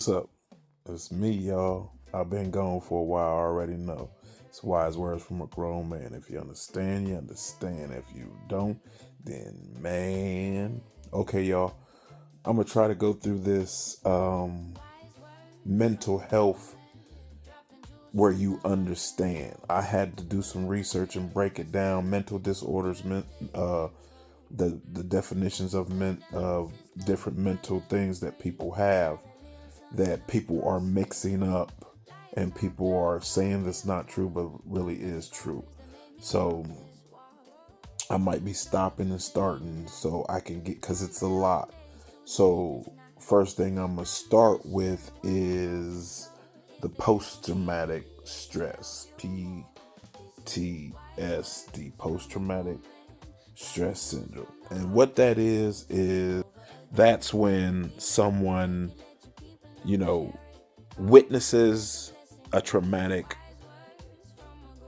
What's up? It's me, y'all. I've been gone for a while, I already know. It's wise words from a grown man. If you understand, you understand. If you don't, then man. Okay, y'all. I'm gonna try to go through this mental health where you understand. I had to do some research and break it down. Mental disorders, the definitions of different mental things that people have, that people are mixing up, and people are saying that's not true but really is true. So I might be stopping and starting so I can get, because it's a lot. So first thing I'm gonna start with is the post-traumatic stress, PTSD, post-traumatic stress syndrome. And what that is that's when someone, you know, witnesses a traumatic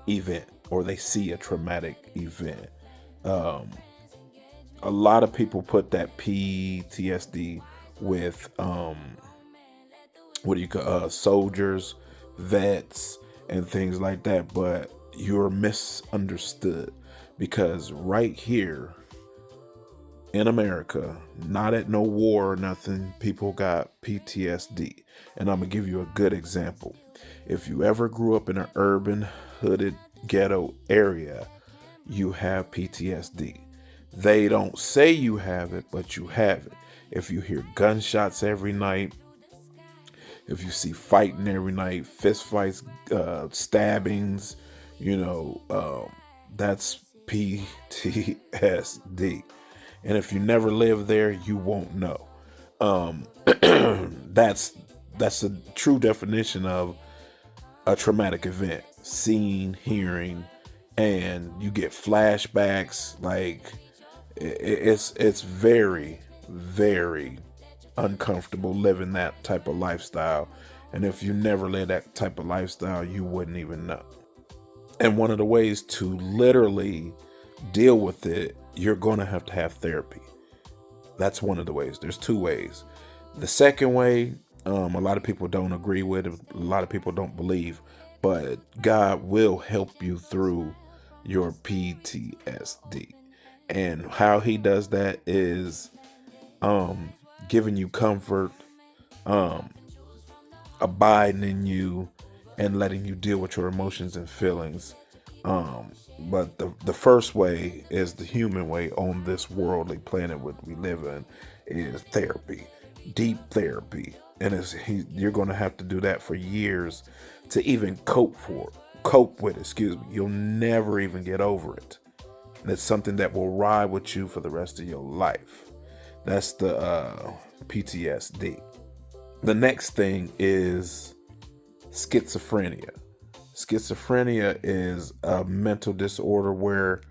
event, or they see a traumatic event. Um, a lot of people put that PTSD with what do you call soldiers, vets, and things like that. But you're misunderstood, because right here in America, not at no war or nothing, people got PTSD. And I'm gonna give you a good example. If you ever grew up in an urban, hooded ghetto area, you have PTSD. They don't say you have it, but you have it. If you hear gunshots every night, if you see fighting every night, fist fights, stabbings, that's PTSD. And if you never lived there, you won't know. Um, that's that's a true definition of a traumatic event: seeing, hearing, and you get flashbacks. Like it's very, very uncomfortable living that type of lifestyle. And if you never lived that type of lifestyle, you wouldn't even know. And one of the ways to literally deal with it, you're going to have therapy. That's one of the ways. There's two ways. The second way, a lot of people don't agree with, a lot of people don't believe, but God will help you through your PTSD. And how he does that is giving you comfort, um, abiding in you, and letting you deal with your emotions and feelings. But the first way is the human way on this worldly planet what we live in, is therapy, deep therapy. And you're going to have to do that for years to even cope with, excuse me. You'll never even get over it. And it's something that will ride with you for the rest of your life. That's the PTSD. The next thing is schizophrenia. Schizophrenia is a mental disorder where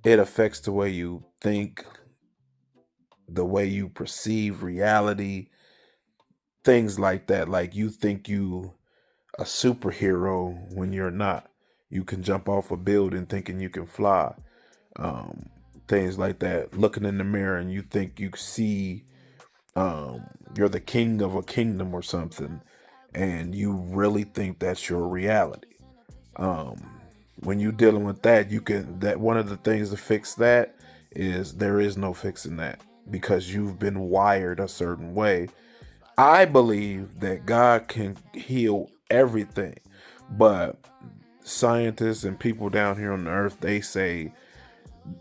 it affects the way you think, the way you perceive reality, things like that. Like you think you a superhero when you're not. You can jump off a building thinking you can fly. Um, Things like that. Looking in the mirror and you think you see you're the king of a kingdom or something, and you really think that's your reality. Um, when you're dealing with that, you can that one of the things to fix that is there is no fixing that, because you've been wired a certain way. I believe that God can heal everything, but scientists and people down here on the earth, they say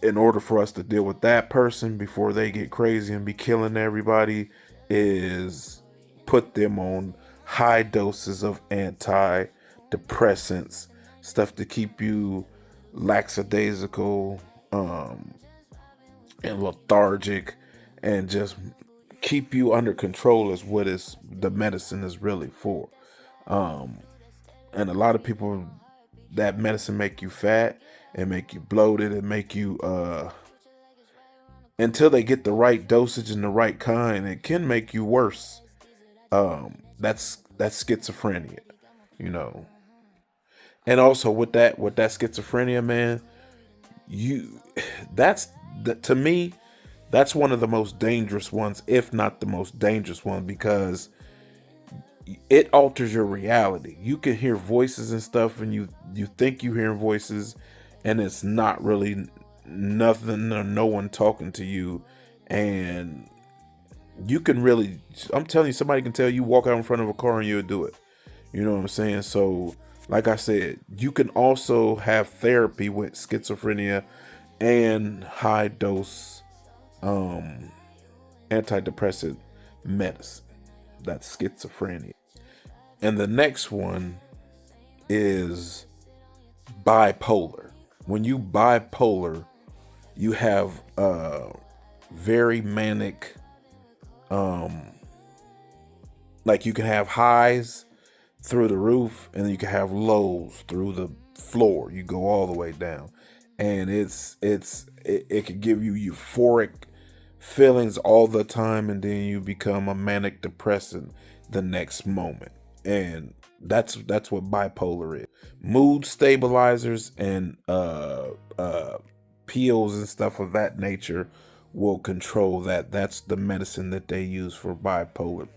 in order for us to deal with that person before they get crazy and be killing everybody, is put them on high doses of antidepressants, stuff to keep you lackadaisical, and lethargic, and just keep you under control is what is the medicine is really for. Um, and a lot of people, that medicine make you fat and make you bloated and make you until they get the right dosage and the right kind, it can make you worse. That's schizophrenia, you know. And also with that schizophrenia, man, you that's to me, that's one of the most dangerous ones, if not the most dangerous one, because it alters your reality. You can hear voices and stuff, and you think you hearing voices, and it's not really nothing or no one talking to you, and you can really. I'm telling you, somebody can tell you walk out in front of a car and you'll do it. You know what I'm saying? So, like I said, you can also have therapy with schizophrenia and high dose um, antidepressant medicine. That's schizophrenia. And the next one is bipolar. When you bipolar, you have very manic, um, like you can have highs through the roof and then you can have lows through the floor. You go all the way down. And it can give you euphoric feelings all the time, and then you become a manic depressant the next moment. And that's what bipolar is. Mood stabilizers and pills and stuff of that nature will control that. That's the medicine that they use for bipolar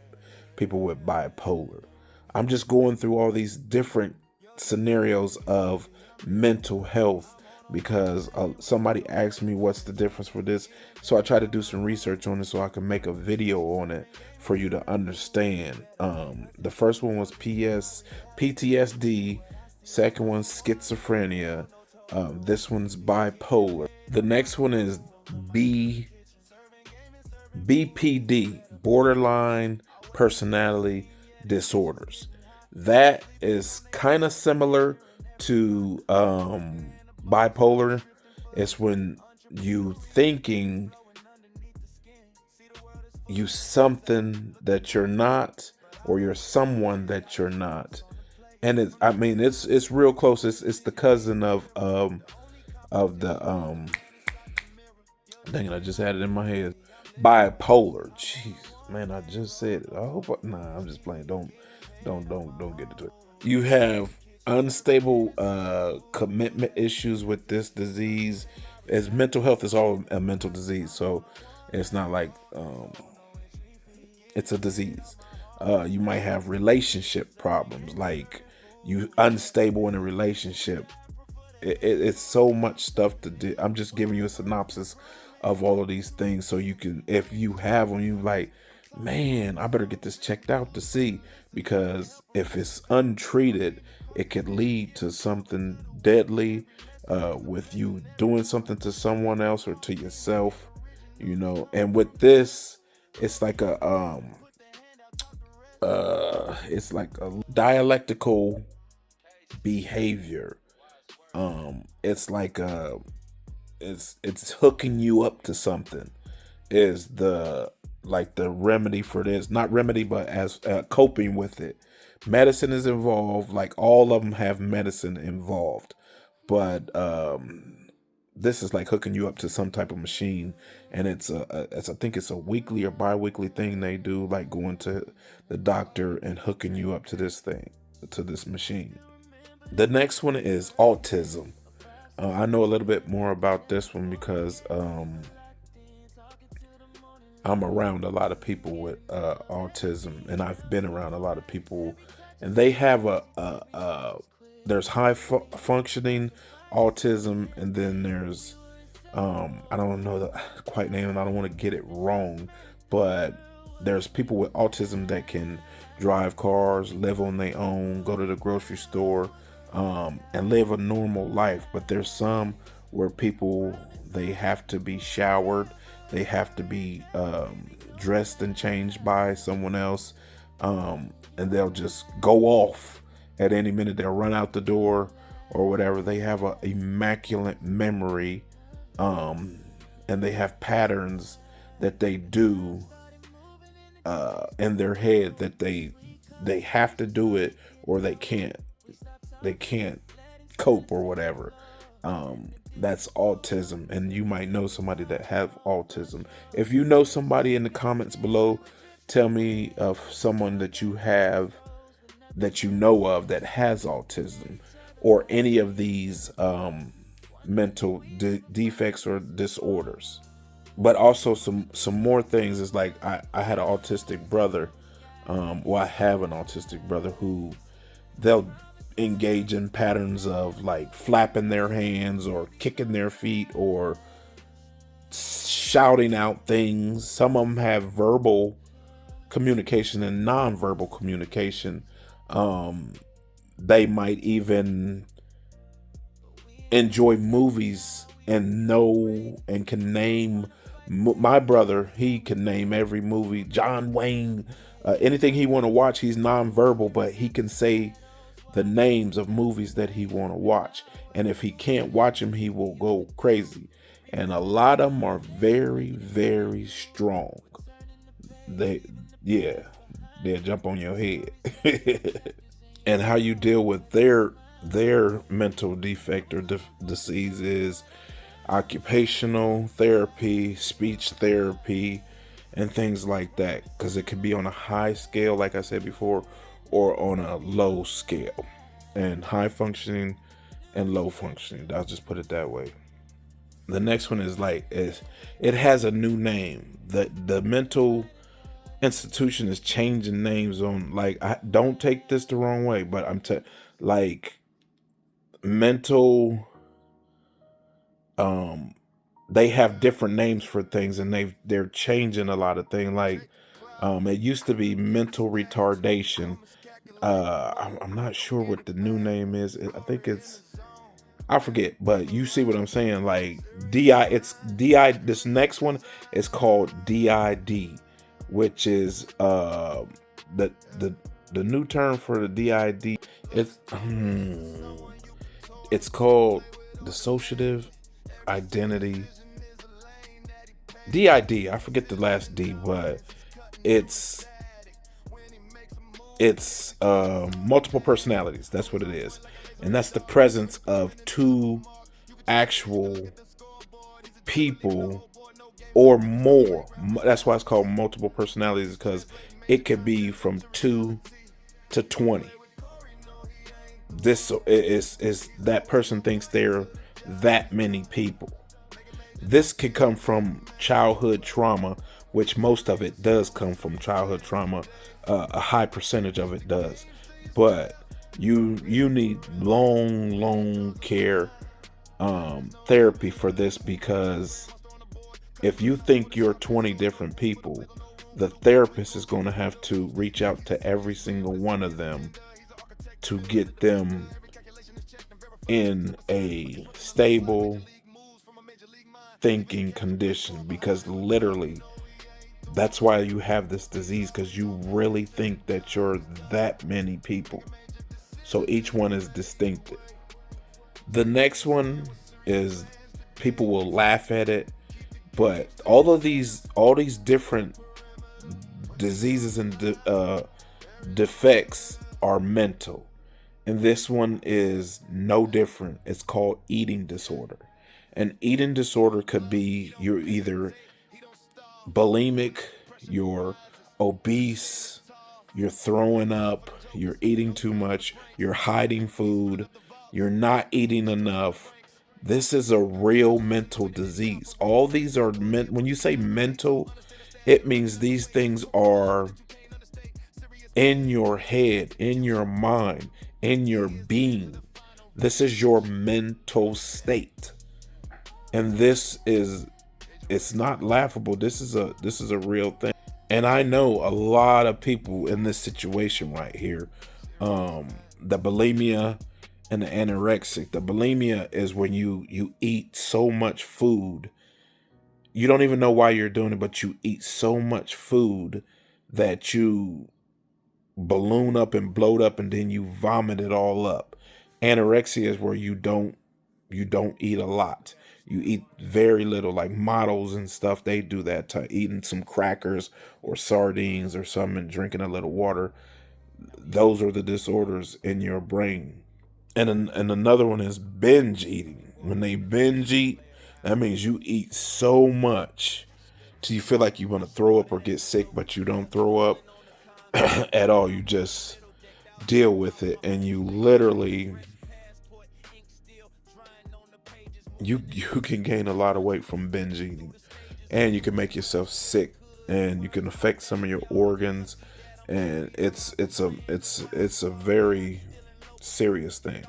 people with bipolar. I'm just going through all these different scenarios of mental health because somebody asked me what's the difference for this. So I try to do some research on it so I can make a video on it for you to understand. The first one was PTSD, second one's schizophrenia, this one's bipolar. The next one is B BPD, borderline personality disorders. That is kind of similar to bipolar. It's when you thinking you something that you're not, or you're someone that you're not. And it's real close. It's the cousin of the dang it, I just had it in my head. Bipolar. Jeez, man, I just said it. Nah, I'm just playing. Don't get into it. You have unstable commitment issues with this disease. As mental health is all a mental disease, so it's not like it's a disease. You might have relationship problems, like you unstable in a relationship. It's so much stuff to do. I'm just giving you a synopsis of all of these things so you can, if you have them, you like, man, I better get this checked out to see, because if it's untreated, it could lead to something deadly, with you doing something to someone else or to yourself, And with this, it's like it's like a dialectical behavior. It's like it's hooking you up to something is the like the remedy for this, not remedy but as coping with it. Medicine is involved, like all of them have medicine involved, but this is like hooking you up to some type of machine, and I think it's a weekly or bi-weekly thing they do, like going to the doctor and hooking you up to this thing, to this machine. The next one is autism. I know a little bit more about this one because I'm around a lot of people with autism, and I've been around a lot of people, and they have there's high functioning autism, and then there's I don't know the quite name, and I don't want to get it wrong, but there's people with autism that can drive cars, live on their own, go to the grocery store, and live a normal life. But there's some where people, they have to be showered, they have to be dressed and changed by someone else, and they'll just go off at any minute. They'll run out the door or whatever. They have a immaculate memory, and they have patterns that they do in their head that they have to do it, or they can't cope or whatever. That's autism, and you might know somebody that have autism. If you know somebody, in the comments below, tell me of someone that you have, that you know of, that has autism or any of these mental defects or disorders. But also some more things is like I had an autistic brother, Well, I have an autistic brother who they'll engage in patterns of like flapping their hands or kicking their feet or shouting out things. Some of them have verbal communication and nonverbal communication. Um, they might even enjoy movies and know and can name. My brother, he can name every movie. John Wayne, anything he want to watch. He's nonverbal, but he can say the names of movies that he want to watch. And if he can't watch them, he will go crazy. And a lot of them are very, very strong. They, yeah, they'll jump on your head. And how you deal with their mental defect or disease is occupational therapy, speech therapy, and things like that. Because it could be on a high scale, like I said before, or on a low scale. And high functioning and low functioning. I'll just put it that way. The next one is it has a new name. The mental institution is changing names on, like, I don't take this the wrong way, but like mental they have different names for things, and they're changing a lot of things. Like it used to be mental retardation. I'm not sure what the new name is. I think it's, I forget, but you see what I'm saying. Like it's this next one is called DID, which is the the new term for the DID. It's it's called dissociative identity. DID. I forget the last D, but it's multiple personalities. That's what it is, and that's the presence of two actual people or more. That's why it's called multiple personalities, because it could be from 2 to 20. This is that person thinks they're that many people. This could come from childhood trauma, which most of it does come from childhood trauma. A high percentage of it does, but you need long care therapy for this, because if you think you're 20 different people, the therapist is going to have to reach out to every single one of them to get them in a stable thinking condition, because literally that's why you have this disease, because you really think that you're that many people. So each one is distinctive. The next one is, people will laugh at it, but all these different diseases and defects are mental, and this one is no different. It's called eating disorder. An eating disorder could be you're either bulimic, you're obese, you're throwing up, you're eating too much, you're hiding food, you're not eating enough. This is a real mental disease. All these are when you say mental, it means these things are in your head, in your mind, in your being. This is your mental state. And it's not laughable. This is a real thing. And I know a lot of people in this situation right here. The bulimia and the anorexic. The bulimia is when you eat so much food, you don't even know why you're doing it, but you eat so much food that you balloon up and bloat up, and then you vomit it all up. Anorexia is where you don't eat a lot. You eat very little. Like models and stuff, they do that, to eating some crackers or sardines or something and drinking a little water. Those are the disorders in your brain. And another one is binge eating. When they binge eat, that means you eat so much till you feel like you want to throw up or get sick, but you don't throw up at all. You just deal with it, and you literally you can gain a lot of weight from binge eating, and you can make yourself sick, and you can affect some of your organs and it's a very serious thing.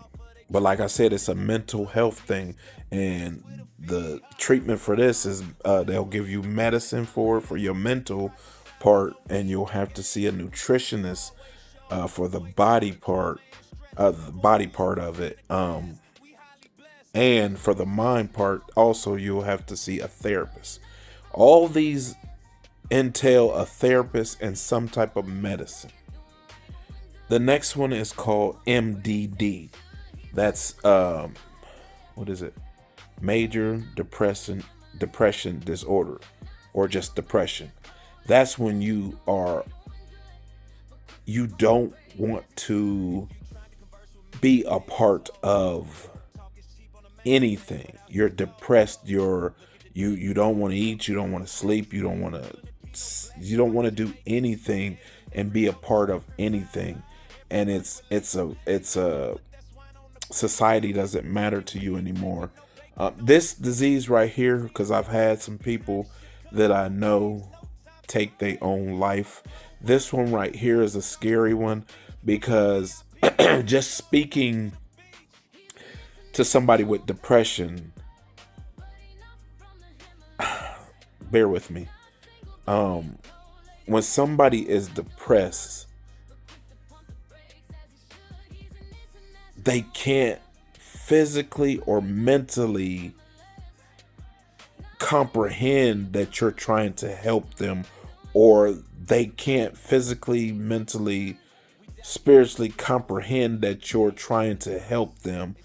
But like I said, it's a mental health thing, and the treatment for this is they'll give you medicine for your mental part, and you'll have to see a nutritionist for the body part of it. And for the mind part, also you'll have to see a therapist. All these entail a therapist and some type of medicine. The next one is called MDD. That's what is it? Major depression disorder, or just depression. That's when you don't want to be a part of anything. You're depressed. You don't want to eat. You don't want to sleep. You don't want to do anything and be a part of anything. And it's a society doesn't matter to you anymore. This disease right here, because I've had some people that I know take their own life. This one right here is a scary one because just speaking to somebody with depression, bear with me. When somebody is depressed, they can't physically or mentally comprehend that you're trying to help them, or they can't physically, mentally, spiritually comprehend that you're trying to help them.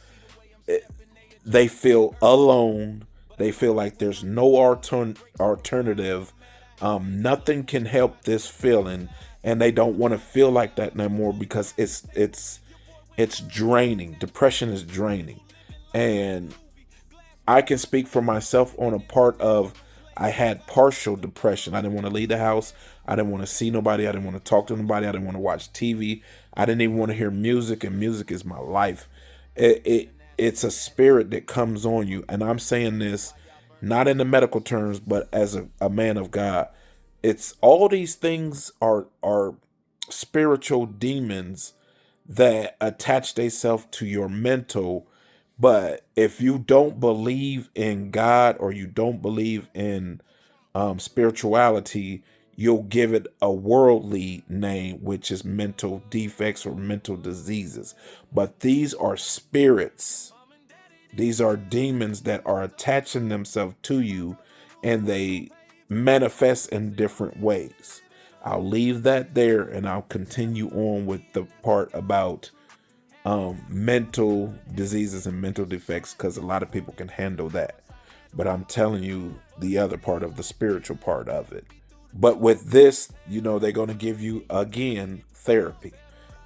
They feel alone. They feel like there's no alternative. Nothing can help this feeling, and they don't want to feel like that no more because it's draining. Depression is draining, and I can speak for myself on a part of I had partial depression. I didn't want to leave the house. I didn't want to see nobody. I didn't want to talk to nobody. I didn't want to watch TV. I didn't even want to hear music, and music is my life. It's a spirit that comes on you, and I'm saying this not in the medical terms, but as a man of God. It's all these things are spiritual demons that attach themselves to your mental. But if you don't believe in God, or you don't believe in spirituality, you'll give it a worldly name, which is mental defects or mental diseases. But these are spirits. These are demons that are attaching themselves to you, and they manifest in different ways. I'll leave that there, and I'll continue on with the part about mental diseases and mental defects, because a lot of people can handle that. But I'm telling you the other part of the spiritual part of it. But with this, they're going to give you again therapy,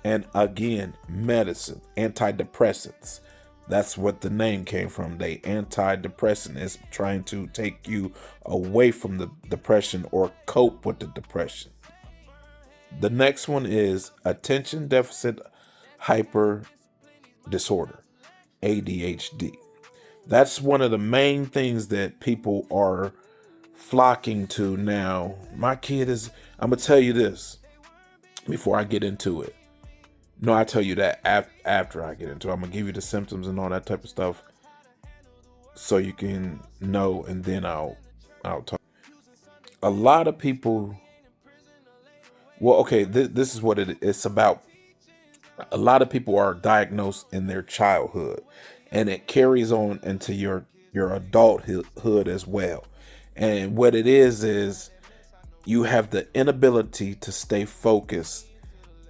and again medicine, antidepressants. That's what the name came from. They antidepressant is trying to take you away from the depression or cope with the depression. The next one is attention deficit hyper disorder, ADHD. That's one of the main things that people are flocking to now. I'm going to tell you this before I get into it. No, I tell you that after I get into it. I'm going to give you the symptoms and all that type of stuff so you can know, and then I'll talk. A lot of people, well, okay, this is what it's about. A lot of people are diagnosed in their childhood, and it carries on into your adulthood as well. And what it is you have the inability to stay focused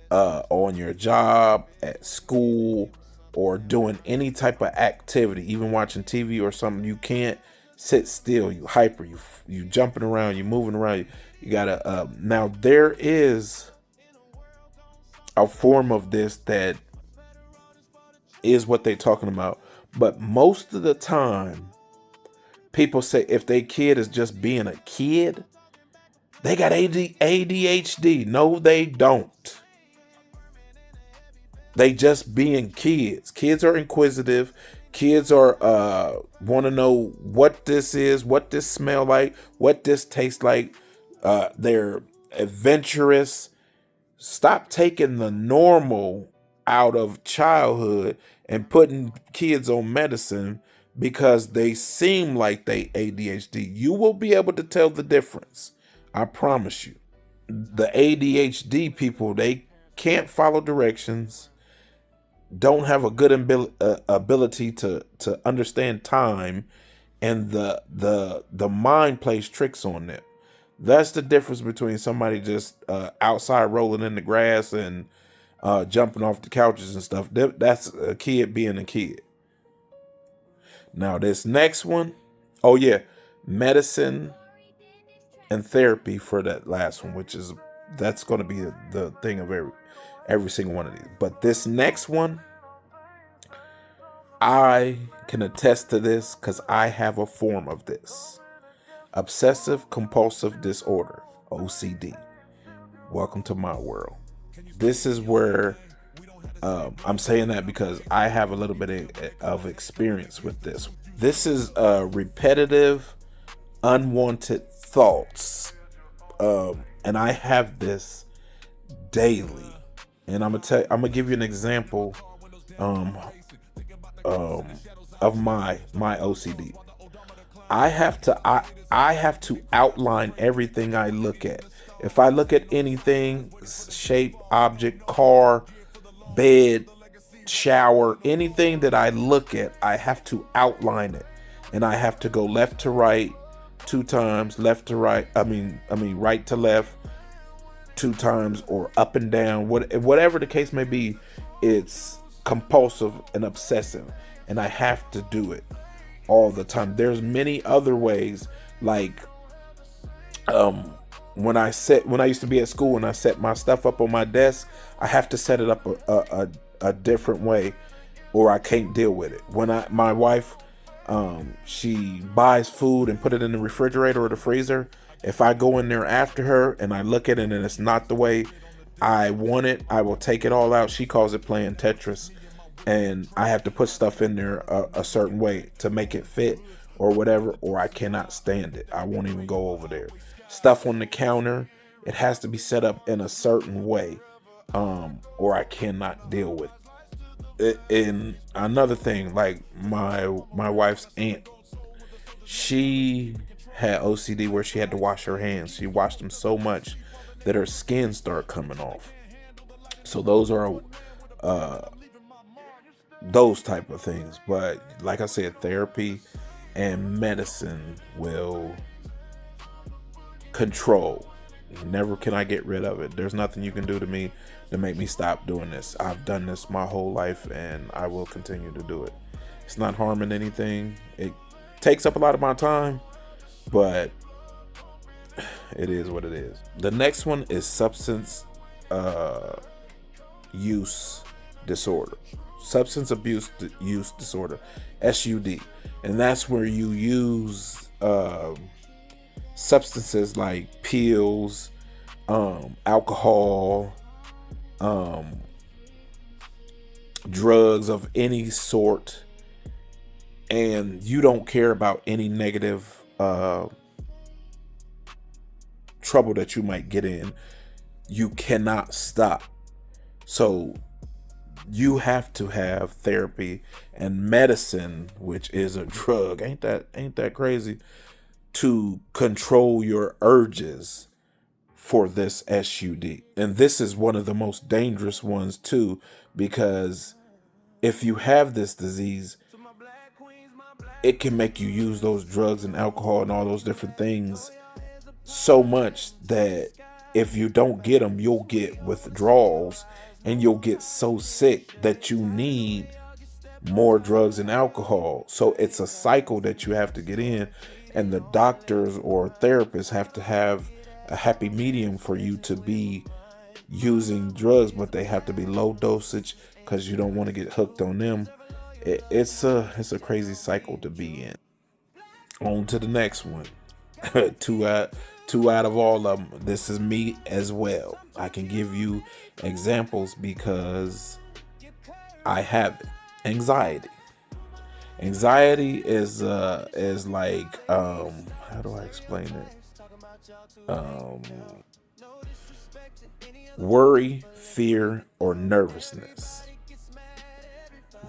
on your job, at school, or doing any type of activity, even watching TV or something. You can't sit still. You hyper. You jumping around. You moving around. You gotta. Now there is a form of this that is what they're talking about, but most of the time, people say if their kid is just being a kid, they got ADHD. No, they don't. They just being kids. Kids are inquisitive. Kids are want to know what this is, what this smell like, what this tastes like. They're adventurous. Stop taking the normal out of childhood and putting kids on medicine because they seem like they ADHD. You will be able to tell the difference. I promise you. The ADHD people, they can't follow directions, don't have a good ability to understand time, and the mind plays tricks on them. That's the difference between somebody just outside rolling in the grass and jumping off the couches and stuff. That's a kid being a kid. Now this next one, oh yeah, medicine and therapy for that last one, which is that's going to be the thing of every single one of these. But this next one, I can attest to this because I have a form of this. Obsessive compulsive disorder, OCD. Welcome to my world. This is where I'm saying that because I have a little bit of experience with this. This is repetitive, unwanted thoughts. And I have this daily. And I'm gonna give you an example um, of my OCD. I have to outline everything I look at. If I look at anything, shape, object, car, bed, shower, anything that I look at, I have to outline it. And I have to go left to right 2 times, left to right, I mean right to left 2 times, or up and down, whatever the case may be. It's compulsive and obsessive, and I have to do it all the time. There's many other ways, like when I used to be at school and I set my stuff up on my desk, I have to set it up a different way, or I can't deal with it. When my wife, she buys food and put it in the refrigerator or the freezer. If I go in there after her and I look at it and it's not the way I want it, I will take it all out. She calls it playing Tetris, and I have to put stuff in there a certain way to make it fit or whatever, or I cannot stand it. I won't even go over there. Stuff on the counter, it has to be set up in a certain way, or I cannot deal with it. And another thing, like my wife's aunt, she had OCD where she had to wash her hands. She washed them so much that her skin started coming off. So those are those type of things. But like I said, therapy and medicine will control. Never can I get rid of it. There's nothing you can do to me to make me stop doing this. I've done this my whole life, and I will continue to do it. It's not harming anything. It takes up a lot of my time, but it is what it is. The next one is substance use disorder. Substance abuse use disorder, SUD. And that's where you use substances like pills, alcohol, drugs of any sort, and you don't care about any negative trouble that you might get in. You cannot stop. So you have to have therapy and medicine, which is a drug. Ain't that crazy? To control your urges for this SUD. And this is one of the most dangerous ones too, because if you have this disease, it can make you use those drugs and alcohol and all those different things so much that if you don't get them, you'll get withdrawals, and you'll get so sick that you need more drugs and alcohol. So it's a cycle that you have to get in, and the doctors or therapists have to have a happy medium for you to be using drugs, but they have to be low dosage because you don't want to get hooked on them. It's a crazy cycle to be in. On to the next one. two out of all of them. This is me as well. I can give you examples because I have it. Anxiety. Anxiety is like how do I explain it? Worry, fear, or nervousness.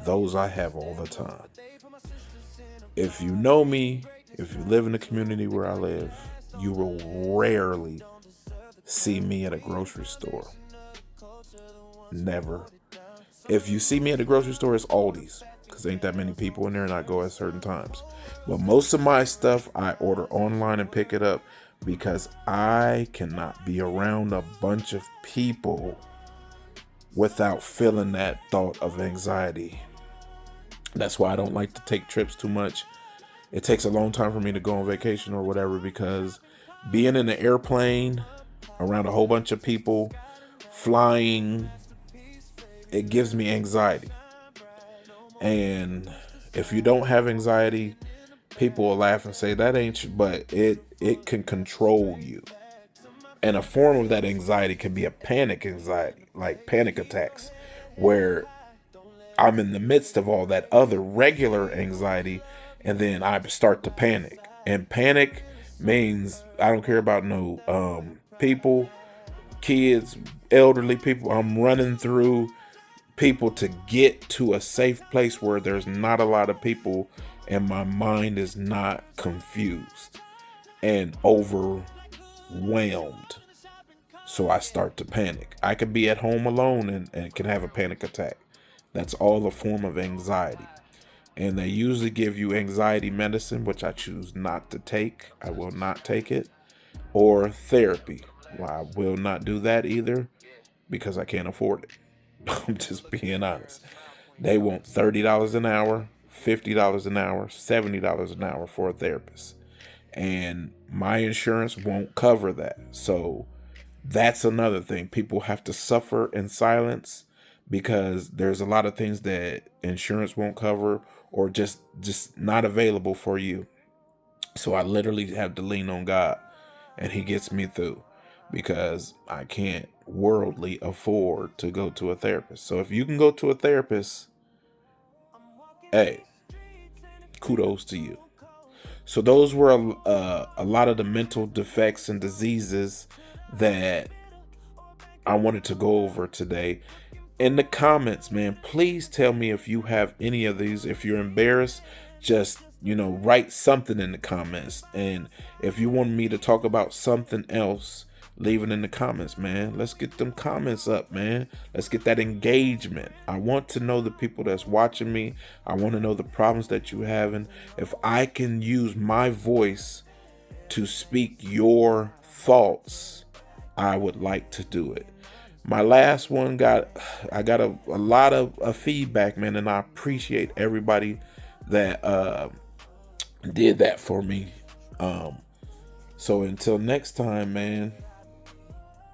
Those I have all the time. If you know me, if you live in the community where I live, you will rarely see me at a grocery store. Never. If you see me at the grocery store, it's Aldi's, because ain't that many people in there and I go at certain times. But most of my stuff I order online and pick it up because I cannot be around a bunch of people without feeling that thought of anxiety. That's why I don't like to take trips too much. It takes a long time for me to go on vacation or whatever, because being in an airplane around a whole bunch of people, flying, it gives me anxiety. And if you don't have anxiety, people will laugh and say that ain't you, but it can control you. And a form of that anxiety can be a panic anxiety, like panic attacks, where I'm in the midst of all that other regular anxiety and then I start to panic. And panic means I don't care about no people, kids, elderly people. I'm running through people to get to a safe place where there's not a lot of people and my mind is not confused and overwhelmed. So I start to panic. I could be at home alone and can have a panic attack. That's all a form of anxiety. And they usually give you anxiety medicine, which I choose not to take. I will not take it. Or therapy. Well, I will not do that either because I can't afford it. I'm just being honest. They want $30 an hour, $50 an hour, $70 an hour for a therapist. And my insurance won't cover that. So that's another thing. People have to suffer in silence because there's a lot of things that insurance won't cover or just not available for you. So I literally have to lean on God and he gets me through because I can't worldly afford to go to a therapist. So if you can go to a therapist, hey, kudos to you. So those were a lot of the mental defects and diseases that I wanted to go over today. In the comments, man, please tell me if you have any of these. If you're embarrassed, just, write something in the comments. And if you want me to talk about something else, leave it in the comments, man. Let's get them comments up, man. Let's get that engagement. I want to know the people that's watching me. I want to know the problems that you're having. If I can use my voice to speak your thoughts, I would like to do it. My last one I got a lot of feedback, man, and I appreciate everybody that did that for me. So until next time, man,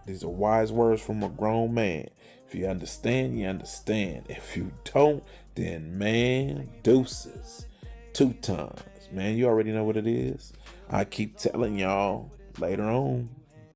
these are wise words from a grown man. If you understand, you understand. If you don't, then man, deuces. 2 times. Man, you already know what it is. I keep telling y'all later on.